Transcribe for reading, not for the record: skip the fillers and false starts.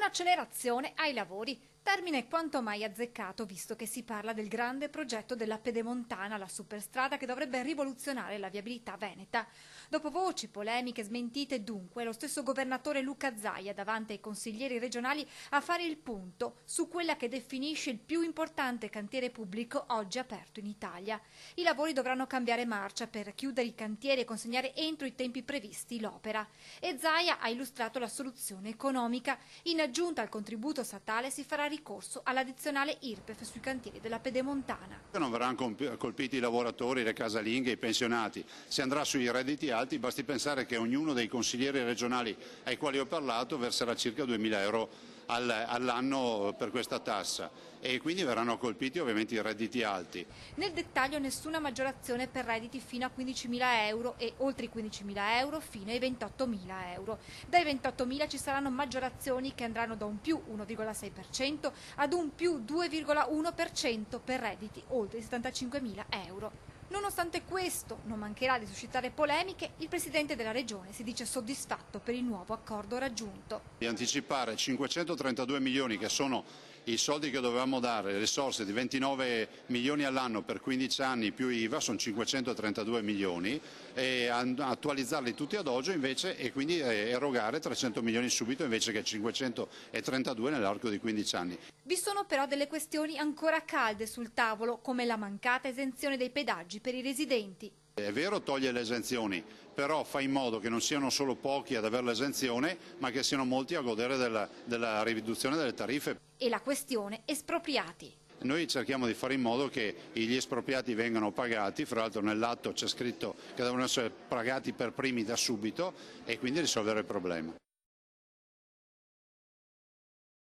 un'accelerazione ai lavori. Termine quanto mai azzeccato, visto che si parla del grande progetto della Pedemontana, la superstrada che dovrebbe rivoluzionare la viabilità veneta. Dopo voci, polemiche, smentite, dunque, lo stesso governatore Luca Zaia davanti ai consiglieri regionali a fare il punto su quella che definisce il più importante cantiere pubblico oggi aperto in Italia. I lavori dovranno cambiare marcia per chiudere i cantieri e consegnare entro i tempi previsti l'opera. E Zaia ha illustrato la soluzione economica. In aggiunta al contributo statale si farà ricorso all'addizionale IRPEF sui cantieri della Pedemontana. Non verranno colpiti i lavoratori, le casalinghe, i pensionati. Si andrà sui redditi alti, basti pensare che ognuno dei consiglieri regionali ai quali ho parlato verserà circa 2.000 euro all'anno per questa tassa e quindi verranno colpiti ovviamente i redditi alti. Nel dettaglio nessuna maggiorazione per redditi fino a 15.000 euro e oltre i 15.000 euro fino ai 28.000 euro. Dai 28.000 ci saranno maggiorazioni che andranno da un più 1,6% ad un più 2,1% per redditi oltre i 75.000 euro. Nonostante questo, non mancherà di suscitare polemiche, il Presidente della Regione si dice soddisfatto per il nuovo accordo raggiunto. Di anticipare 532 milioni che sono i soldi che dovevamo dare, le risorse di 29 milioni all'anno per 15 anni più IVA, sono 532 milioni, e attualizzarli tutti ad oggi invece e quindi erogare 300 milioni subito invece che 532 nell'arco di 15 anni. Vi sono però delle questioni ancora calde sul tavolo, come la mancata esenzione dei pedaggi per i residenti. È vero, toglie le esenzioni, però fa in modo che non siano solo pochi ad avere l'esenzione, ma che siano molti a godere della riduzione delle tariffe. E la questione espropriati. Noi cerchiamo di fare in modo che gli espropriati vengano pagati, fra l'altro nell'atto c'è scritto che devono essere pagati per primi da subito e quindi risolvere il problema.